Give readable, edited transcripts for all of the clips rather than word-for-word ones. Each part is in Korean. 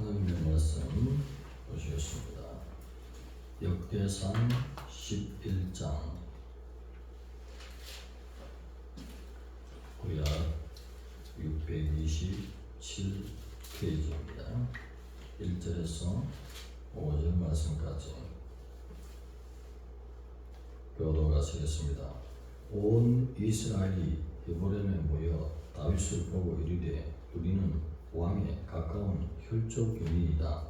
하나님의 말씀 보시겠습니다. 역대상 11장 구약 627페이지입니다. 1절에서 5절 말씀까지 교도가 쓰겠습니다. 온 이스라엘이 헤브론에 모여 다윗을 보고 이르되 우리는 왕에 가까운 혈족이니이다.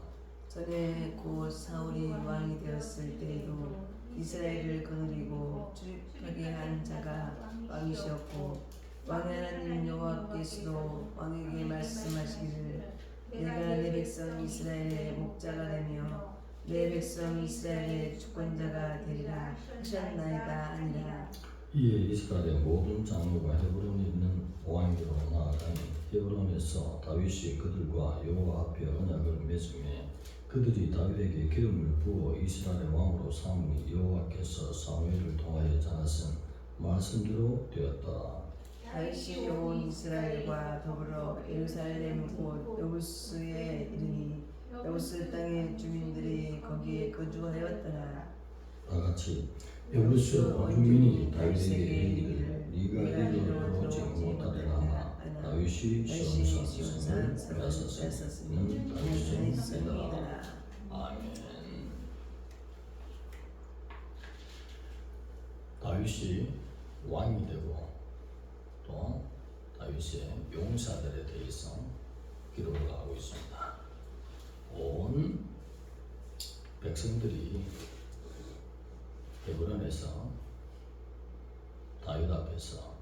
전에 곧 사울이 왕이 되었을 때에도 이스라엘을 거느리고 출입하게 한 자가 왕이시었고 왕의 하나님 여호와께서도 왕에게 말씀하시기를 내가 내 백성 이스라엘의 목자가 되며 내 백성 이스라엘의 주권자가 되리라 하셨나이다 아니라. 이에 이스라엘의 모든 장로가 헤브론에 있는 왕에게로 나아가니 헤브론에서 다윗이 그들과 여호와 앞에 언약을 맺음에 그들이 다윗에게 기름을 부어 이스라엘의 왕으로 삼으니 여호와께서 사무엘을 통하여 전하신 말씀대로 되었더라. 다윗이 온 이스라엘과 더불어 예루살렘 곧 여부스에 이르니 여부스 땅의 주민들이 거기에 거주하였더라. 다같이 여부스 온 주민이 다윗에게 이르기를 네가 이리로 들어오지 못하리라. 다윗이 시온산 성을 빼앗았으니 다윗은 세더라. 아멘. 다윗이 왕이 되고 또 다윗의 용사들에 대해서 기록을 하고 있습니다. 온 백성들이 헤브론에서 다윗 앞에서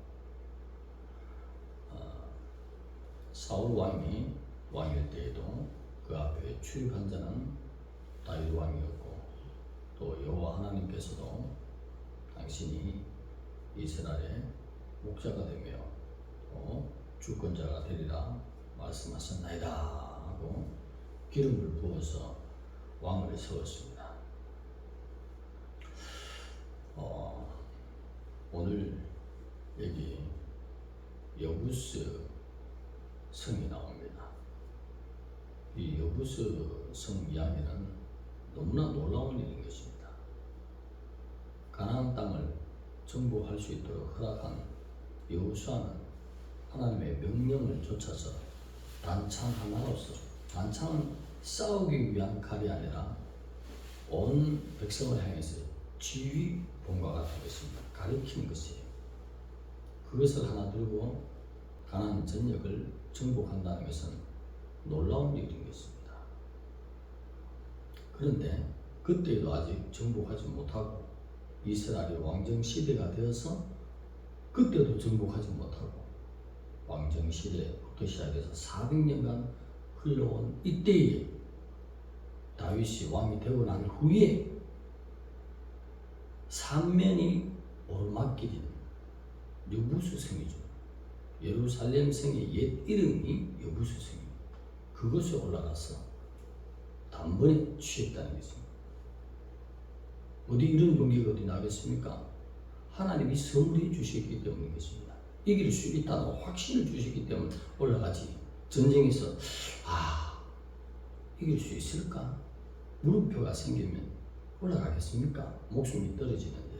사울 왕이 왕일 때에도 그 앞에 출입한 자는 다윗 왕이었고 또 여호와 하나님께서도 당신이 이스라엘의 목자가 되며 또 주권자가 되리라 말씀하셨나이다 하고 기름을 부어서 왕을 세웠습니다. 오늘 여기 여부스 성이 나옵니다. 이 여부스 성 이야기는 너무나 놀라운 일인 것입니다. 가나안 땅을 정복할 수 있도록 허락한 여호수아는 하나님의 명령을 좇아서 단창 하나로서, 단창은 싸우기 위한 칼이 아니라 온 백성을 향해서 지휘 본과 같은 것입니다. 가리키는 것이에요. 그것을 하나 들고 가나안 전역을 정복한다는 것은 놀라운 일인 것입니다. 그런데 그때도 아직 정복하지 못하고 이스라엘이 왕정 시대가 되어서 그때도 정복하지 못하고 왕정 시대부터 시작해서 400년간 흘러온 이때에 다윗이 왕이 되고 난 후에 삼면이 오르막길인 여부스 성이죠. 예루살렘 성의 옛 이름이 여부스 성입니다. 그것에 올라가서 단번에 취했다는 것입니다. 어디 이런 용기가 어디 나겠습니까? 하나님이 선물해 주셨기 때문인 것입니다. 이길 수 있다는 확신을 주셨기 때문에 올라가지. 전쟁에서 이길 수 있을까? 물음표가 생기면 올라가겠습니까? 목숨이 떨어지는데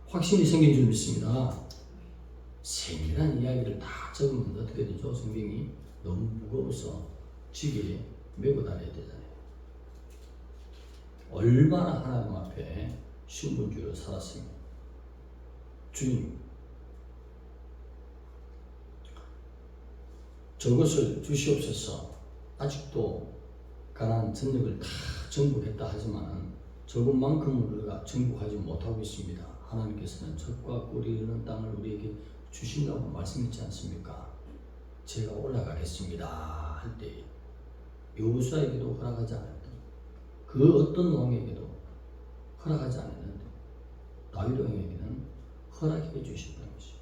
확신이 생긴 줄 믿습니다. 세밀한 이야기를 다 적으면 어떻게 되죠? 성경이 너무 무거워서 지게에 메고 다녀야 되잖아요. 얼마나 하나님 앞에 신분주의로 살았습니까? 주님, 저것을 주시옵소서. 아직도 가나안 전역을 다 정복했다 하지만 저것만큼은 우리가 정복하지 못하고 있습니다. 하나님께서는 젖과 꿀이 흐르는 땅을 우리에게 주신다고 말씀했지 않습니까? 제가 올라가겠습니다 할 때 여호수아에게도 허락하지 않았던 그 어떤 왕에게도 허락하지 않았는데 다윗 왕에게는 허락해 주셨다는 것이죠.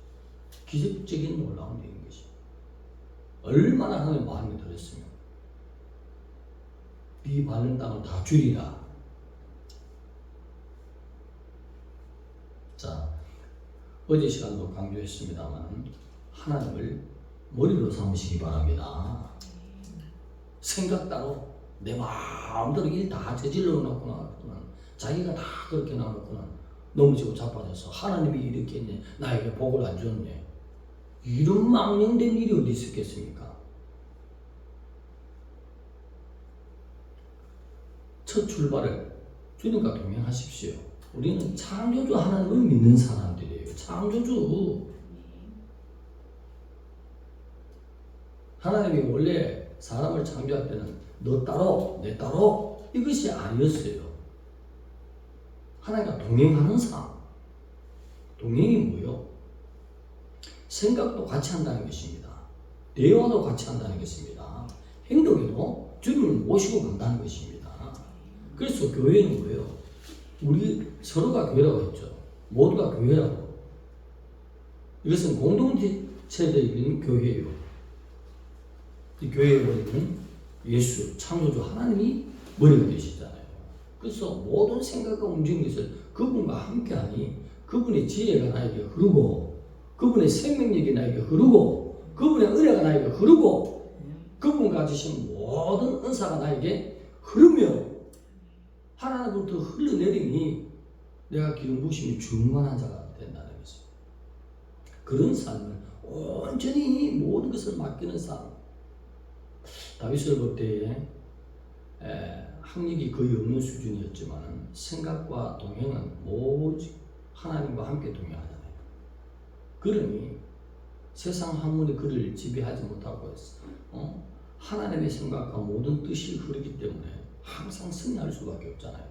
기적적인 놀라운 일인 것이죠. 얼마나 하나님의 마음이 들었으면 네 바른 땅을 다 주리라. 자, 어제 시간도 강조했습니다만 하나님을 머리로 삼으시기 바랍니다. 생각 따로 내 마음대로 일 다 저질러 놓고는 자기가 다 그렇게 나놓고는 넘어지고 자빠져서 하나님이 이렇게 했네, 나에게 복을 안 줬네, 이런 망령된 일이 어디 있었겠습니까? 첫 출발을 주님과 동행하십시오. 우리는 창조주 하나님을 믿는 사람들이에요. 창조주 하나님이 원래 사람을 창조할 때는 너 따로 내 따로 이것이 아니었어요. 하나님과 동행하는 삶. 동행이 뭐요? 생각도 같이 한다는 것입니다. 대화도 같이 한다는 것입니다. 행동에도 주님을 모시고 간다는 것입니다. 그래서 교회는 뭐예요? 우리 서로가 교회라고 했죠. 모두가 교회라고. 이것은 공동체적인 교회예요. 이 교회의 머리는 예수, 창조주 하나님이 머리가 되시잖아요. 그래서 모든 생각과 움직이는 것을 그분과 함께하니 그분의 지혜가 나에게 흐르고, 그분의 생명력이 나에게 흐르고, 그분의 은혜가 나에게 흐르고, 그분 가지신 모든 은사가 나에게 흐르며 하나님으로부터 흘러내리니 내가 기름 부으심이 충만한 자가 된다는 것입니다. 그런 삶을 온전히 모든 것을 맡기는 삶. 다윗을 볼 때에 학력이 거의 없는 수준이었지만 생각과 동행은 오직 하나님과 함께 동행하잖아요. 그러니 세상 학문이 그를 지배하지 못하고 하나님의 생각과 모든 뜻이 흐르기 때문에 항상 승리할 수밖에 없잖아요.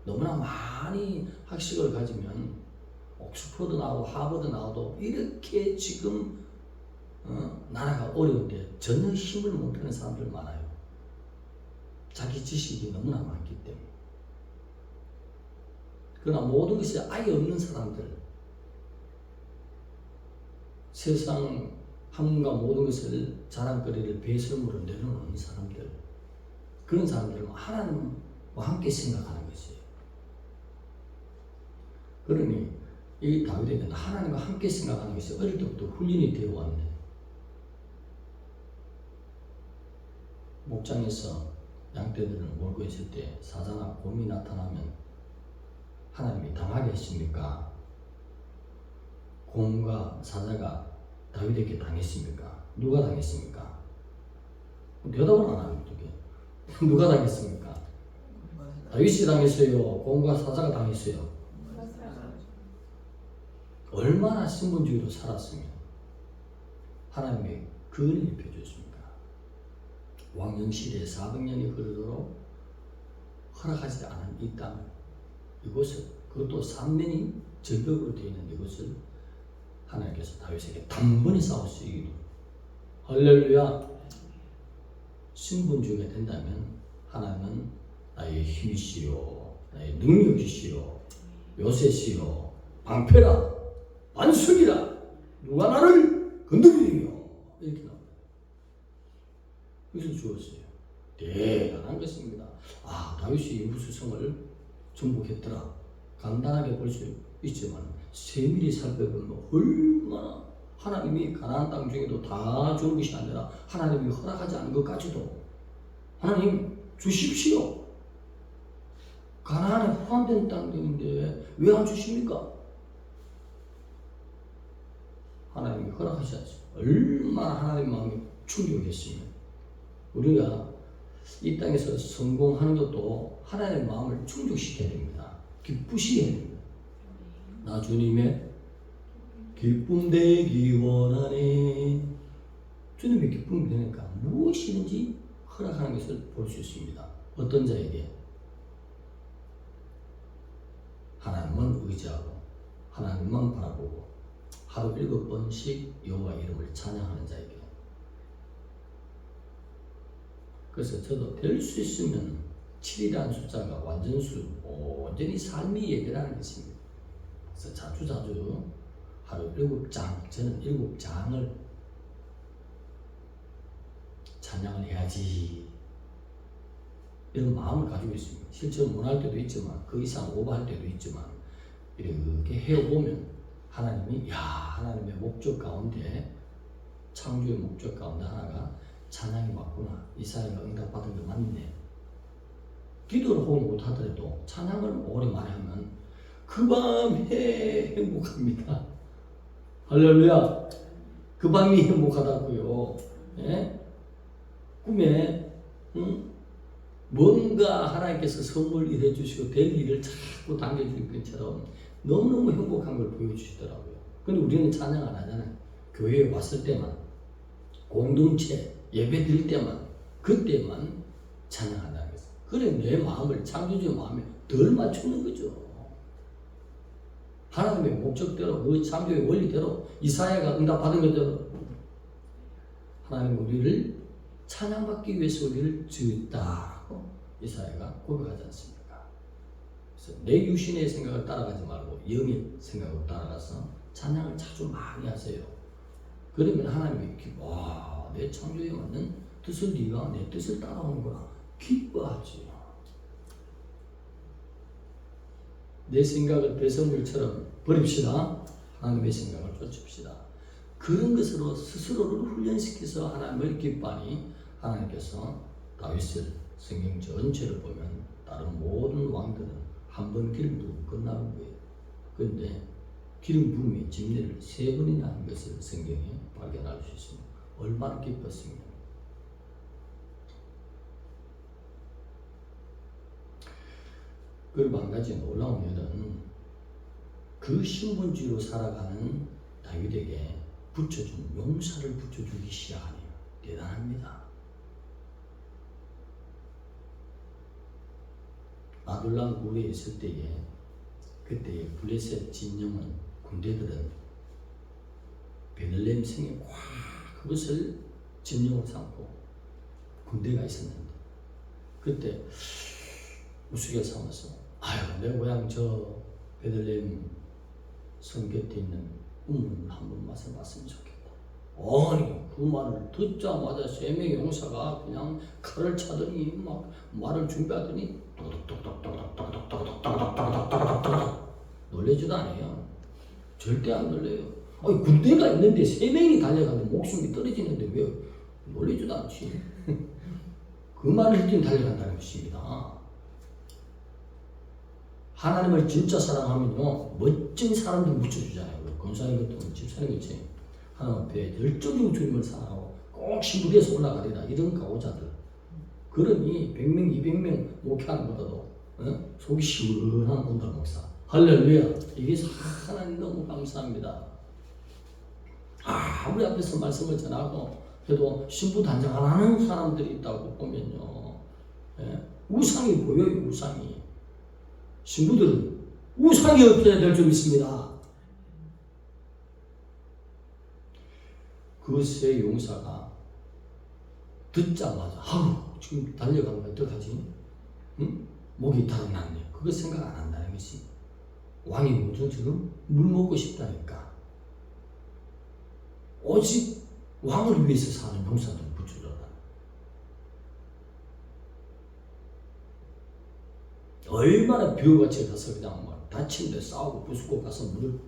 너무나 많이 학식을 가지면 옥스퍼드 나오고 하버드 나오도 이렇게 지금 나라가 어려운데 전혀 힘을 못 빼는 사람들 많아요. 자기 지식이 너무나 많기 때문에. 그러나 모든 것이 아예 없는 사람들, 세상 학문과 모든 것을 자랑거리를 배설물로 내려놓는 사람들, 그런 사람들은 하나님과 함께 생각하는 것이에요. 그러니 이 다윗에게는 하나님과 함께 생각하는 것이 어릴 때부터 훈련이 되어 왔네. 목장에서 양떼들을 몰고 있을 때 사자나 곰이 나타나면 하나님이 당하게 했습니까? 곰과 사자가 다윗에게 당했습니까? 누가 당했습니까? 대답을 안 하는 어떻게? 누가 당했습니까? 다윗이 당했어요? 곰과 사자가 당했어요? 얼마나 신분주의로 살았으면 하나님의 그 은혜를 입혀주셨습니까? 왕정시대에 400년이 흐르도록 허락하지 않은 이 땅, 이곳을, 그것도 3면이 절벽으로 되어 있는 이곳을 하나님께서 다윗에게 단번에 싸우시기도, 할렐루야. 신분주의가 된다면 하나님은 나의 힘이시요, 나의 능력이시요, 요새시요, 방패라, 반석이라, 누가 나를 건드리리요, 이렇게 나옵니다. 그래서 주었어요. 대단한 것입니다. 다윗이 예부수성을 정복했더라. 간단하게 볼 수 있지만 세밀히 살펴보면 얼마나 하나님이 가나안 땅 중에도 다 좋은 것이 아니라 하나님이 허락하지 않은 것까지도 하나님 주십시오. 가나안에 포함된 땅들인데 왜 안 주십니까? 하나님이 허락하지 않습니다. 얼마나 하나님 마음이 충격했으면 우리가 이 땅에서 성공하는 것도 하나님의 마음을 충족시켜야 됩니다. 기쁘시게 해야 됩니다. 나 주님의 기쁨 되기 원하네. 주님의 기쁨이 되니까 무엇이든지 허락하는 것을 볼 수 있습니다. 어떤 자에게? 하나님만 의지하고 하나님만 바라보고 하루 7번씩 여호와 이름을 찬양하는 자에게. 그래서 저도 될 수 있으면 7이라는 숫자가 완전수, 온전히 삶이 예배라는 것입니다. 그래서 자주 하루 7장, 저는 7장을 찬양을 해야지 이런 마음을 가지고 있습니다. 실제로 못할 때도 있지만 그 이상 오버할 때도 있지만 이렇게 해보면 하나님이 하나님의 목적 가운데, 창조의 목적 가운데 하나가 찬양이 맞구나, 이사야가 응답받은 게 맞네, 기도를 혹 못하더라도 찬양을 오랜만에 하면 그 밤에 행복합니다. 할렐루야. 그 밤이 행복하다고요. 예? 꿈에 뭔가 하나님께서 선물을 해주시고 될 일을 자꾸 당겨줄 것처럼 너무너무 행복한 걸 보여주시더라고요. 근데 우리는 찬양 안 하잖아요. 교회에 왔을 때만, 공동체 예배 드릴 때만, 그때만 찬양한다는 거죠. 그래 내 마음을, 창조주의 마음에 덜 맞추는 거죠. 하나님의 목적대로, 그 창조의 원리대로, 이사야가 응답받은 것대로 하나님 우리를 찬양받기 위해서 우리를 지었다라고 이사야가 고백하지 않습니까? 그래서 내 육신의 생각을 따라가지 말고 영의 생각을 따라가서 찬양을 자주 많이 하세요. 그러면 하나님이 와, 내 창조에 맞는 뜻을 네가 내 뜻을 따라오는구나 기뻐하지. 내 생각을 배설물처럼 버립시다. 하나님의 생각을 쫓읍시다. 그런 것으로 스스로를 훈련시켜서 하나님을 기뻐하니 하나님께서 다윗을 성경 전체를 보면 다른 모든 왕들은 한 번 기름 부으면 끝나는 거예요. 그런데 기름 부음이 집례를 3번이나 한 것을 성경에 발견할 수 있습니다. 얼마나 기뻤습니까? 그리고 한 가지 놀라운 일은 그 신분주의로 살아가는 다윗에게 붙여준 용사를 붙여주기 시작하네요. 대단합니다. 아둘람 굴에 있을 때에 그때의 블레셋 진영은 군대들은 베들레헴 성에 꽉 그것을 진영으로 삼고 군대가 있었는데 그때 우스개 삼아서 아유 내 고향 저 베들레헴 성 곁에 있는 우물 한번 마셔봤으면 좋겠다. 아니 그 말을 듣자마자 3명의 용사가 그냥 칼을 차더니 막 말을 준비하더니 놀래지도 않아요. 절대 안 놀래요. 아니 군대가 있는데 3명이 달려가는데 목숨이 떨어지는데 왜 놀래지도 않지. 그 말을 듣더니 달려간다는 것입니다. 하나님을 진짜 사랑하면요 멋진 사람들 묻혀주잖아요. 권사님 같은 집사님 같이 하나님 앞에 열정적으로 주님을 사랑하고 꼭 신부리에서 올라가리라 이런 가오자들. 그러니 100명 200명 목회하는 것보다도 속이 시원한 온다 목사. 할렐루야. 이게 하나님 너무 감사합니다. 아무리 앞에서 말씀을 전하고 그래도 신부 단장 안 하는 사람들이 있다고 보면요 우상이 보여요. 우상이. 신부들은 우상이 없어야 될 줄 믿습니다. 그 세 용사가 듣자마자 아우 지금 달려가면 어떡하지? 응? 목이 달아났네. 그거 생각 안 한다는 것이 왕이 무슨 지금 물 먹고 싶다니까. 오직 왕을 위해서 사는 용사들을 붙여줘라. 얼마나 비호같이 가서 그냥 막 다치는데 싸우고 부수고 가서 물을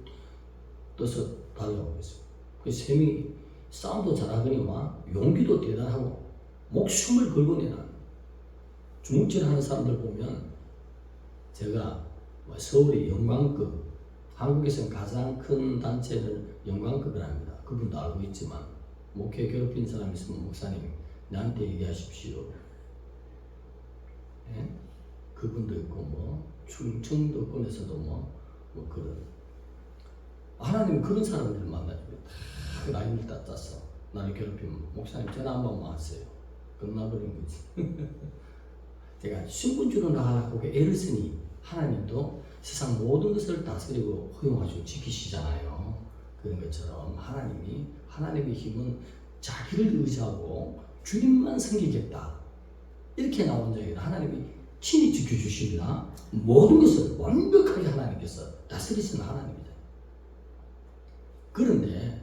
떠서 달려오겠어요. 그 3명이 싸움도 잘하거니와 용기도 대단하고 목숨을 걸고 내는 주먹질하는 사람들 보면 제가 서울의 영광급 한국에서는 가장 큰 단체를 영광급을 합니다. 그분도 알고 있지만 목회 괴롭힌 사람 있으면 목사님 나한테 얘기하십시오. 네? 그분도 있고 뭐 충청도권에서도 뭐 그런 하나님은 그런 사람들을 만나주고 다 라인을 다 짰어. 나를 괴롭히면 목사님 전화 한 번만 하세요. 끝나버린 거지. 제가 신분주로 나가고 애를 쓰니 하나님도 세상 모든 것을 다스리고 허용하시고 지키시잖아요. 그런 것처럼 하나님이 하나님의 힘은 자기를 의지하고 주님만 섬기겠다. 이렇게 나온 자에게 하나님이 친히 지켜주십니다. 모든 것을 완벽하게 하나님께서 다스리시는 하나님입니다. 그런데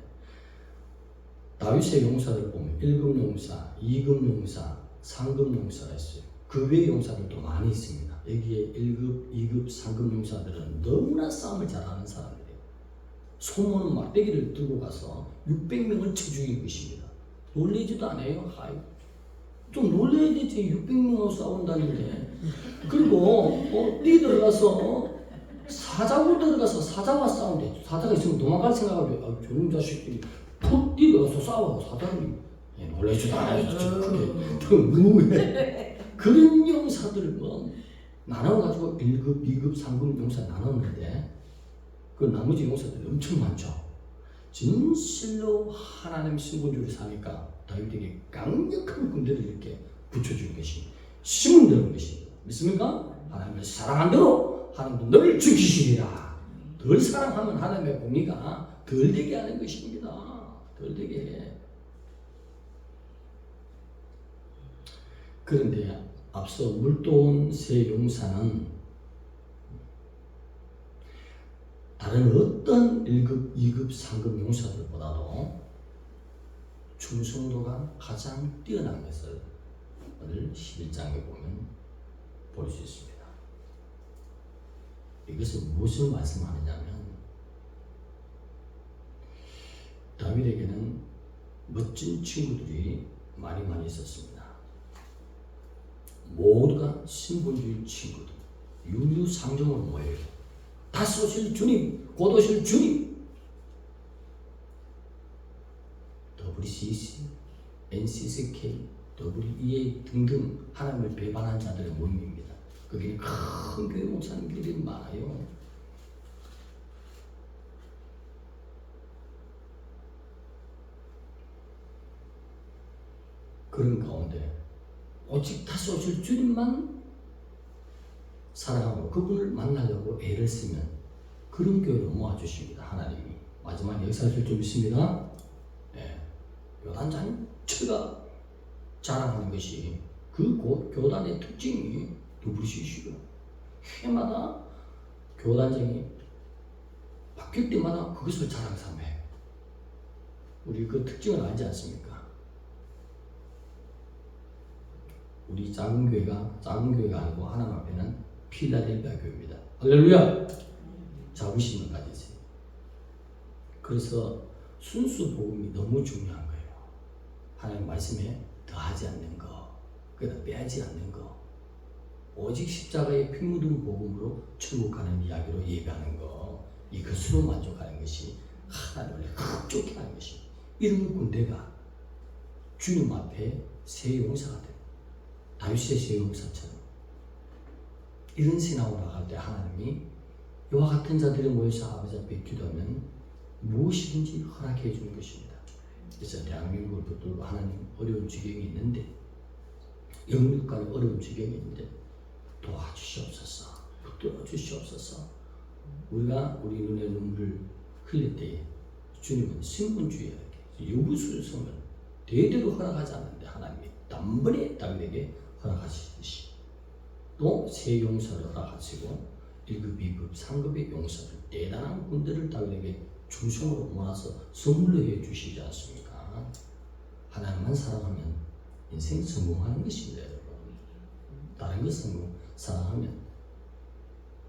다윗의 용사들 보면 1급 용사, 2급 용사, 3급 용사가 있어요. 그 외의 용사들도 많이 있습니다. 여기에 1급, 2급, 3급 용사들은 너무나 싸움을 잘하는 사람들이에요. 소모는 막대기를 들고 가서 600명을 쳐 죽인 것입니다. 놀리지도 않아요. 좀 놀려야 되지. 600명하고 싸운다는데 그리고 니 들어가서 사자고 들어가서 사자와 싸운대. 사자가 있으면 도망갈 생각하고 저놈 자식들이 푹 뛰어서 싸워. 사자를 놀래지도 않아요. 그게 뭐해? 그런 용사들을 뭐 나눠가지고 1급, 2급, 3급 용사 나눴는데 그 나머지 용사들이 엄청 많죠. 진실로 하나님 신분주의를 사니까 다윗에게 강력한 군대를 이렇게 붙여준 것이 심은 되는 것이 믿습니까? 하나님을 사랑한 대로 하나님도 너를 죽이시리라. 덜 사랑하면 하나님의 공의가 덜 되게 하는 것입니다. 덜 되게. 그런데 앞서 물도온 세 용사는 다른 어떤 1급, 2급, 3급 용사들보다도 충성도가 가장 뛰어난 것을 오늘 11장에 보면 볼 수 있습니다. 이것은 무엇을 말씀하느냐면 다윗에게는 멋진 친구들이 많이 있었습니다. 모두가 신분주의 친구들, 유유상종으로 모여요. 다시 오실 주님, 곧 오실 주님. WCC, NCCK, WEA 등등 하나님을 배반한 자들의 모임입니다. 거기에 큰 교회 목사님들이 많아요. 그런 가운데 오직 다시 오실 주님만 사랑하고 그분을 만나려고 애를 쓰면 그런 교회로 모아주십니다. 하나님이. 마지막 역사하실 줄 믿습니다. 교단 전체가 자랑하는 것이 그 교단의 특징이 WCC고 해마다 교단장이 바뀔 때마다 그것을 자랑 삼아요. 우리 그 특징을 알지 않습니까? 우리 작은 교회가 아니고 하나님 앞에는 필라델피아 교회입니다. 할렐루야! 자부심을 가지세요. 그래서 순수 복음이 너무 중요한 거예요. 하나님 말씀에 더하지 않는 거, 그러다 빼지 않는 거, 오직 십자가의 피 묻은 복음으로 천국 가는 이야기로 예배하는 거, 이것으로 만족하는 것이 하나님을 흡족해 하는 것이 이런 군대가 주님 앞에 새 용사가 돼요. 다윗의 새 용사처럼 이런 신앙으로 나갈 때 하나님이 이와 같은 자들이 모여서 아버지 앞에 기도하면 무엇이든지 허락해 주는 것입니다. 그래서 대한민국을 붙들고 하나님 어려운 지경이 있는데 영육간의 어려운 지경이 있는데 도와주시옵소서, 붙들어 주시옵소서. 우리가 우리 눈에 눈물을 흘릴 때에 주님은 신분주의에 유구술성을 대대로 허락하지 않는데 하나님이 단번에 다윗에게 허락하시듯이 또 새 용사를 허락하시고 1급, 2급, 3급의 용사들 대단한 군대를 다윗에게 충성으로 모아서 선물로 해주시지 않습니까? 하나님만 사랑하면 인생 성공하는 것입니다. 여러분. 다른 것은 사랑하면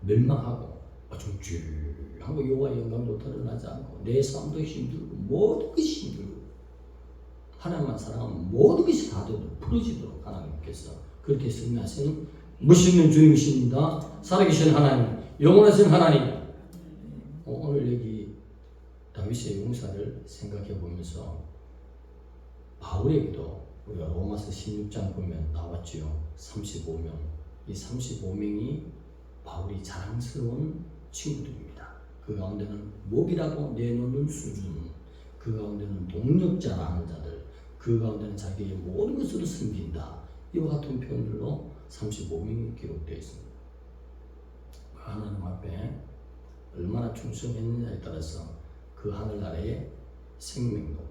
멸망하고 어중쭉하고 여호와의 영광도 드러나지 않고 내 삶도 힘들고 모든 것이 힘들고 하나님만 사랑하면 모든 것이 다 풀어지도록 하나님께서 그렇게 승리하시는 멋있는 주님이십니다. 살아계신 하나님, 영원하신 하나님. 오늘 여기 다윗의 용사를 생각해 보면서 바울에게도 우리가 로마서 16장 보면 나왔지요. 35명. 이 35명이 바울이 자랑스러운 친구들입니다. 그 가운데는 목이라고 내놓는 수준, 그 가운데는 동력자라는 자들, 그 가운데는 자기의 모든 것으로 섬긴다. 이와 같은 표현들로 35명이 기록되어 있습니다. 하나님 앞에 얼마나 충성했느냐에 따라서 그 하늘나라의 생명도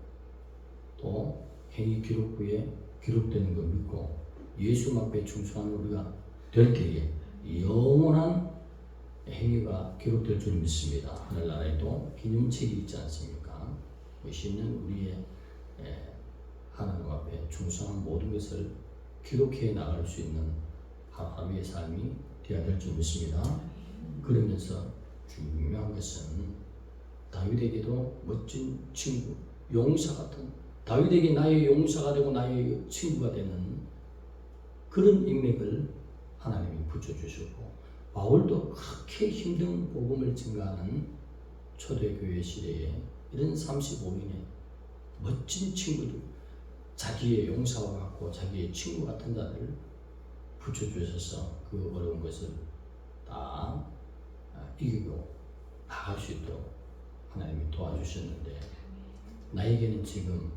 또 행위 기록부에 기록되는 걸 믿고 예수 앞에 충성하는 우리가 될 때에 영원한 행위가 기록될 줄 믿습니다. 하늘나라에도 기념책이 있지 않습니까? 멋있는 우리의 하나님 앞에 충성한 모든 것을 기록해 나갈 수 있는 하루하루의 삶이 되어야 될 줄 믿습니다. 그러면서 중요한 것은 다윗에게도 멋진 친구, 용사 같은 다윗에게 나의 용사가 되고 나의 친구가 되는 그런 인맥을 하나님이 붙여주셨고, 바울도 그렇게 힘든 복음을 증가하는 초대교회 시대에 이런 35인의 멋진 친구들, 자기의 용사와 같고 자기의 친구 같은 자를 붙여주셔서 그 어려운 것을 다 이기고 나갈 수 있도록 하나님이 도와주셨는데, 나에게는 지금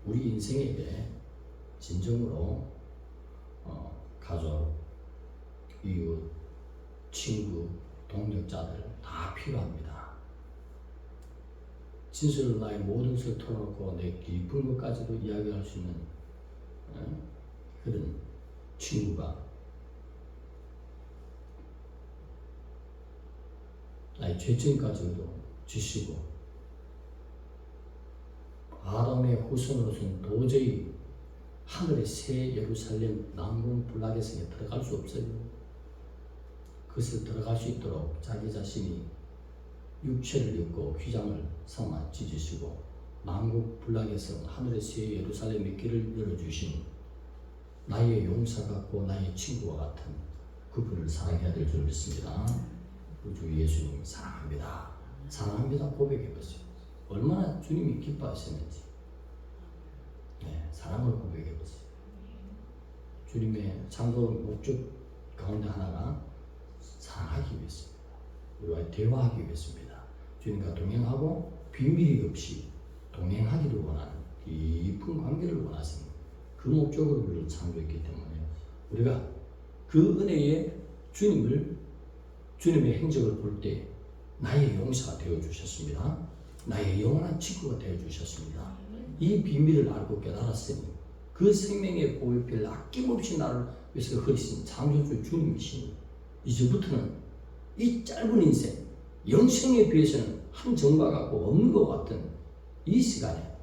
우리 인생에게 진정으로 가족, 이웃, 친구, 동력자들 다 필요합니다. 진실로 나의 모든 것을 털어놓고 내 깊은 것까지도 이야기할 수 있는 그런 친구가, 나의 죄증까지도 지시고, 아담의 후손으로서는 도저히 하늘의 새 예루살렘 남궁 블라겟성에 들어갈 수 없어요. 그것을 들어갈 수 있도록 자기 자신이 육체를 입고 휘장을 삼아 찢으시고 남궁 블라겟성 하늘의 새 예루살렘의 길을 열어주신 나의 용사 같고 나의 친구와 같은 그분을 사랑해야 될 줄 믿습니다. 우주 예수님 사랑합니다. 사랑합니다 고백해보세요. 얼마나 주님이 기뻐하시는지. 사랑을 고백해보세요. 주님의 창조 목적 가운데 하나가 사랑하기 위해서입니다. 우리와 대화하기 위해서입니다. 주님과 동행하고 비밀이 없이 동행하기를 원하는 깊은 관계를 원하시는 그 목적으로 우리를 창조했기 때문에 우리가 그 은혜의 주님의 행적을 볼 때 나의 용사가 되어주셨습니다. 나의 영원한 친구가 되어주셨습니다. 이 비밀을 알고 깨달았으니 그 생명의 보혈을 아낌없이 나를 위해서 흐리신 창조주 주님이시니 이제부터는 이 짧은 인생, 영생에 비해서는 한 정과 같고 없는 것 같은 이 시간에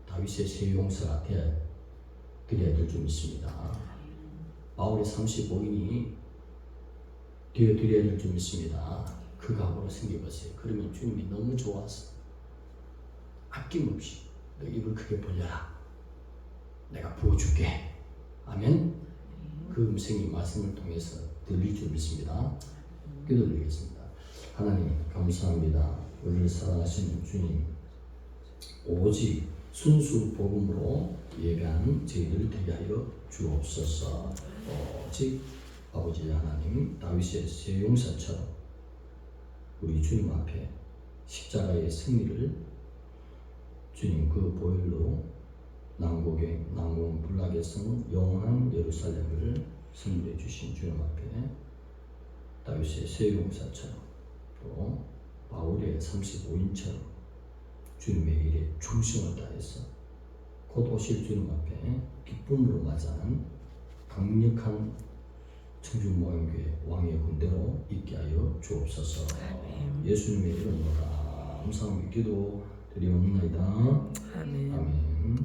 다윗의 새 용사가 되어야 될 줄 믿습니다. 바울의 35인이 되어드려야 될 줄 믿습니다. 그 각오로 생겨보세요. 그러면 주님이 너무 좋아서 아낌없이 너 입을 크게 벌려라. 내가 부어줄게. 아멘. 그 음성이 말씀을 통해서 들릴 줄 믿습니다. 기도드리겠습니다. 하나님 감사합니다. 우리를 사랑하시는 주님, 오직 순수 복음으로 예배하는 저희들 되게 하여 주옵소서. 오직 아버지 하나님, 다윗의 새 용사처럼 우리 주님 앞에 십자가의 승리를 주님 그 보혈로 남궁 블라겟성 영원한 예루살렘을 선물해 주신 주님 앞에 다윗의 새 용사처럼 또 바울의 35인처럼 주님의 일에 충성을 다해서 곧 오실 주님 앞에 기쁨으로 맞이하는 강력한 청중모양교회 왕의 군대로 있게 하여 주옵소서. 예수님의 이름으로 감사하며 기도 드리옵나이다. 아멘.